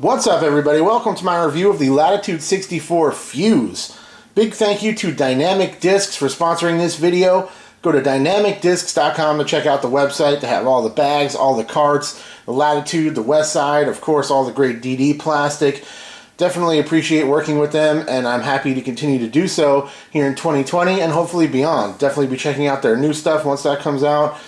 What's up, everybody? Welcome to my review of the Latitude 64 Fuse. Big thank you to Dynamic Discs for sponsoring this video. Go to dynamicdiscs.com to check out the website to have all the bags, all the carts, the Latitude, the West Side, of course, all the great DD plastic. Definitely appreciate working with them, and I'm happy to continue to do so here in 2020 and hopefully beyond. Definitely be checking out their new stuff once that comes out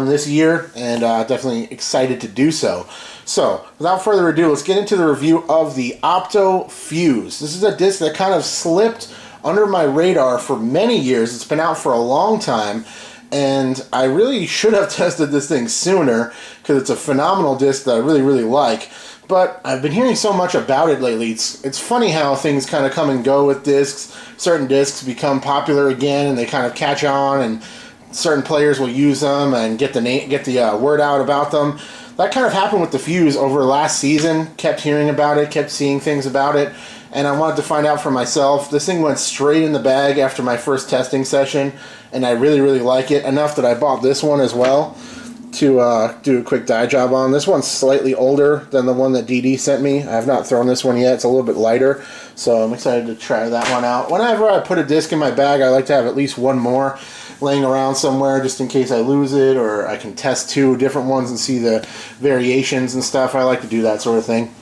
this year, and definitely excited to do so. So, without further ado, let's get into the review of the Opto Fuse. This is a disc that kind of slipped under my radar for many years. It's been out for a long time, and I really should have tested this thing sooner because it's a phenomenal disc that I really like. But I've been hearing so much about it lately. It's funny how things kind of come and go with discs. Certain discs become popular again, and they kind of catch on, and certain players will use them and get the word out about them. That kind of happened with the Fuse over last season. Kept hearing about it, kept seeing things about it, and I wanted to find out for myself. This thing went straight in the bag after my first testing session, and I really like it enough that I bought this one as well to do a quick dye job on. This one's slightly older than the one that DD sent me. I have not thrown this one yet. It's a little bit lighter, so I'm excited to try that one out. Whenever I put a disc in my bag, I like to have at least one more laying around somewhere just in case I lose it, or I can test two different ones and see the variations and stuff. I like to do that sort of thing.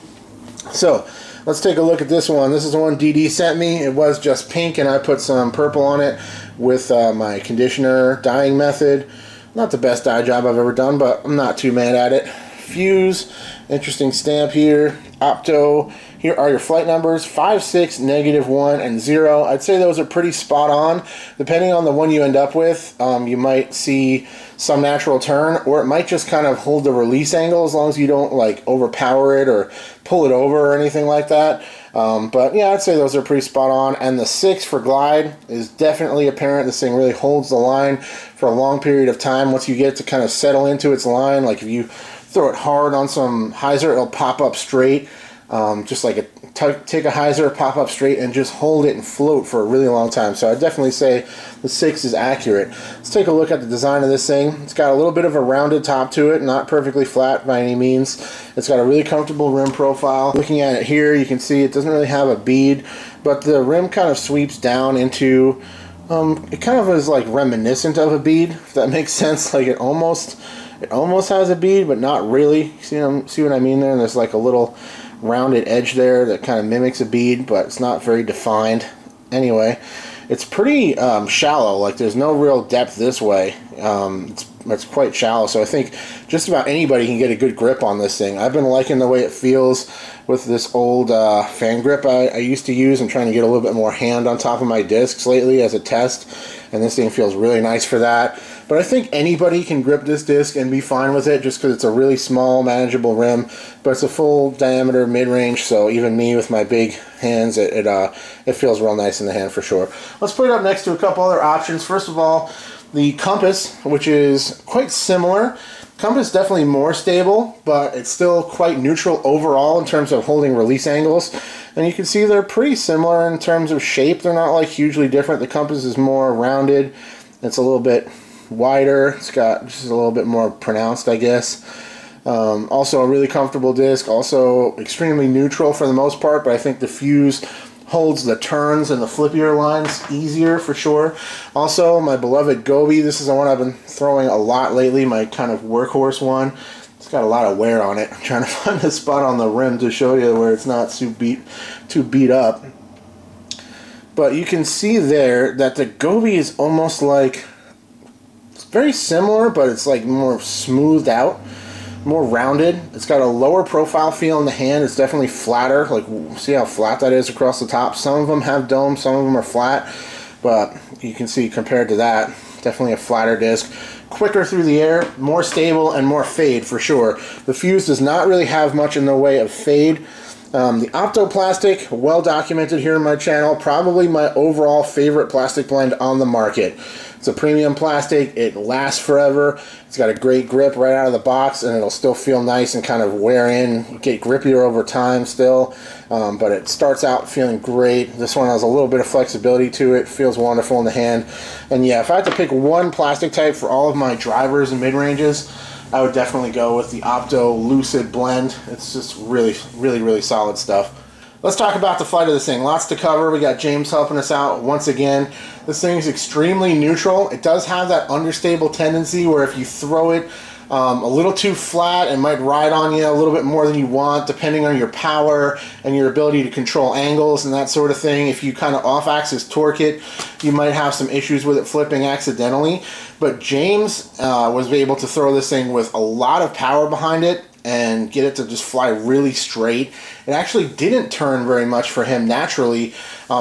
So let's take a look at this one. This is the one DD sent me. It was just pink, and I put some purple on it with my conditioner dyeing method. Not the best dye job I've ever done, but I'm not too mad at it. Fuse, interesting stamp here. Opto, here are your flight numbers, 5, 6, -1, and 0. I'd say those are pretty spot on. Depending on the one you end up with, you might see some natural turn, or it might just kind of hold the release angle as long as you don't like overpower it or pull it over or anything like that. But yeah, I'd say those are pretty spot on. And the 6 for glide is definitely apparent. This thing really holds the line for a long period of time. Once you get it to kind of settle into its line, like if you throw it hard on some hyzer, it'll pop up straight. Just like take a hyzer, pop up straight, and just hold it and float for a really long time. So I'd definitely say the 6 is accurate. Let's take a look at the design of this thing. It's got a little bit of a rounded top to it, not perfectly flat by any means. It's got a really comfortable rim profile. Looking at it here, you can see it doesn't really have a bead, but the rim kind of sweeps down into, it kind of is like reminiscent of a bead, if that makes sense. Like it almost has a bead, but not really. See what I mean there? And there's like a little rounded edge there that kind of mimics a bead, but it's not very defined. Anyway, it's pretty shallow. Like there's no real depth this way. It's quite shallow, so I think just about anybody can get a good grip on this thing. I've been liking the way it feels with this old fan grip I used to use. I'm trying to get a little bit more hand on top of my discs lately as a test, and this thing feels really nice for that. But I think anybody can grip this disc and be fine with it just because it's a really small, manageable rim, but it's a full diameter mid-range, so even me with my big hands, it feels real nice in the hand for sure. Let's put it up next to a couple other options. First of all, the compass, which is quite similar. Compass definitely more stable, but it's still quite neutral overall in terms of holding release angles. And you can see they're pretty similar in terms of shape. They're not like hugely different. The compass is more rounded. It's a little bit wider. It's got just a little bit more pronounced, I guess. Also a really comfortable disc. Also extremely neutral for the most part, but I think the Fuse holds the turns and the flippier lines easier for sure. Also, my beloved Gobi. This is the one I've been throwing a lot lately, my kind of workhorse one. It's got a lot of wear on it. I'm trying to find a spot on the rim to show you where it's not too beat up. But you can see there that the Gobi is almost like, it's very similar, but it's like more smoothed out, more rounded. It's got a lower profile feel in the hand. It's definitely flatter. Like, see how flat that is across the top? Some of them have domes, some of them are flat, but you can see compared to that, definitely a flatter disc. Quicker through the air, more stable, and more fade for sure. The Fuse does not really have much in the way of fade. The Opto plastic, well documented here in my channel, probably my overall favorite plastic blend on the market. It's a premium plastic, it lasts forever, it's got a great grip right out of the box, and it'll still feel nice and kind of wear in, get grippier over time still, but it starts out feeling great. This one has a little bit of flexibility to it, feels wonderful in the hand. And yeah, if I had to pick one plastic type for all of my drivers and mid-ranges, I would definitely go with the Opto Lucid blend. It's just really, really, really solid stuff. Let's talk about the flight of this thing. Lots to cover. We got James helping us out once again. This thing is extremely neutral. It does have that understable tendency where if you throw it a little too flat, it might ride on you a little bit more than you want, depending on your power and your ability to control angles and that sort of thing. If you kind of off-axis torque it, you might have some issues with it flipping accidentally. But James was able to throw this thing with a lot of power behind it and get it to just fly really straight. It actually didn't turn very much for him naturally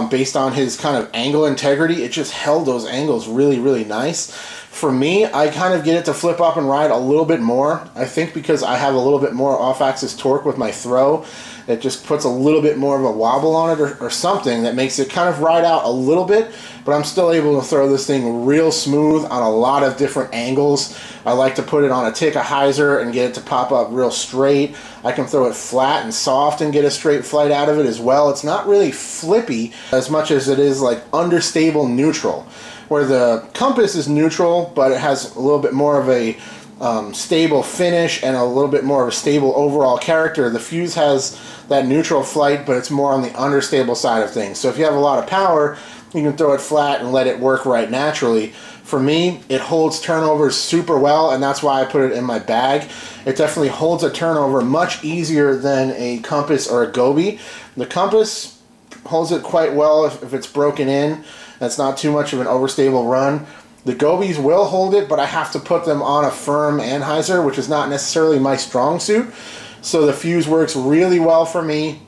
based on his kind of angle integrity. It just held those angles really, really nice. For me, I kind of get it to flip up and ride a little bit more. I think because I have a little bit more off-axis torque with my throw, it just puts a little bit more of a wobble on it or something that makes it kind of ride out a little bit, but I'm still able to throw this thing real smooth on a lot of different angles. I like to put it on a tick anhyzer and get it to pop up real straight. I can throw it flat and soft and get a straight flight out of it as well. It's not really flippy as much as it is like understable neutral, where the Compass is neutral, but it has a little bit more of a stable finish and a little bit more of a stable overall character. The Fuse has that neutral flight, but it's more on the understable side of things. So if you have a lot of power, you can throw it flat and let it work right naturally. For me, it holds turnovers super well, and that's why I put it in my bag. It definitely holds a turnover much easier than a Compass or a Gobi. The Compass holds it quite well if it's broken in. That's not too much of an overstable run. The Gobis will hold it, but I have to put them on a firm anhyzer, which is not necessarily my strong suit. So the Fuse works really well for me.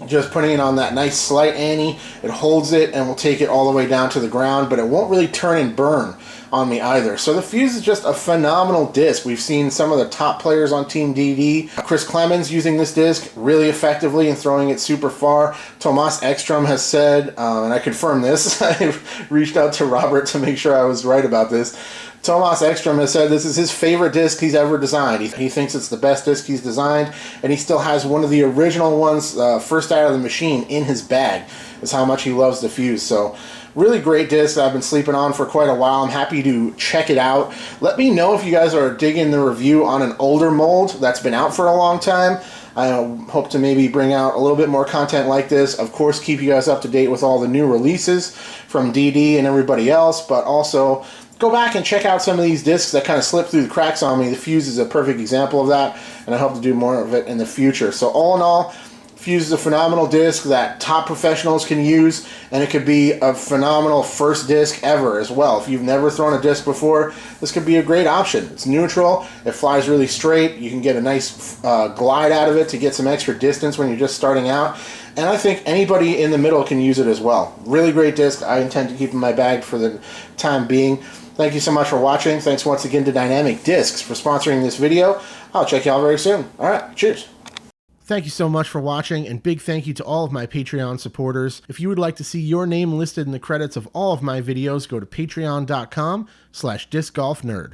Just putting it on that nice slight anti, it holds it and will take it all the way down to the ground, but it won't really turn and burn on me either. So the Fuse is just a phenomenal disc. We've seen some of the top players on Team DD. Chris Clemens using this disc really effectively and throwing it super far. Tomas Ekstrom has said, and I confirm this, I reached out to Robert to make sure I was right about this. Tomas Ekstrom has said this is his favorite disc he's ever designed. He thinks it's the best disc he's designed, and he still has one of the original ones, first out of the machine, in his bag. Is how much he loves the Fuse. So really great disc that I've been sleeping on for quite a while. I'm happy to check it out. Let me know if you guys are digging the review on an older mold that's been out for a long time. I hope to maybe bring out a little bit more content like this. Of course, keep you guys up to date with all the new releases from DD and everybody else, but also go back and check out some of these discs that kind of slip through the cracks on me. The Fuse is a perfect example of that, and I hope to do more of it in the future. So all in all, Fuse is a phenomenal disc that top professionals can use, and it could be a phenomenal first disc ever as well. If you've never thrown a disc before, this could be a great option. It's neutral, it flies really straight, you can get a nice glide out of it to get some extra distance when you're just starting out, and I think anybody in the middle can use it as well. Really great disc. I intend to keep in my bag for the time being. Thank you so much for watching. Thanks once again to Dynamic Discs for sponsoring this video. I'll check y'all very soon. All right, cheers. Thank you so much for watching, and big thank you to all of my Patreon supporters. If you would like to see your name listed in the credits of all of my videos, go to patreon.com/discgolfnerd.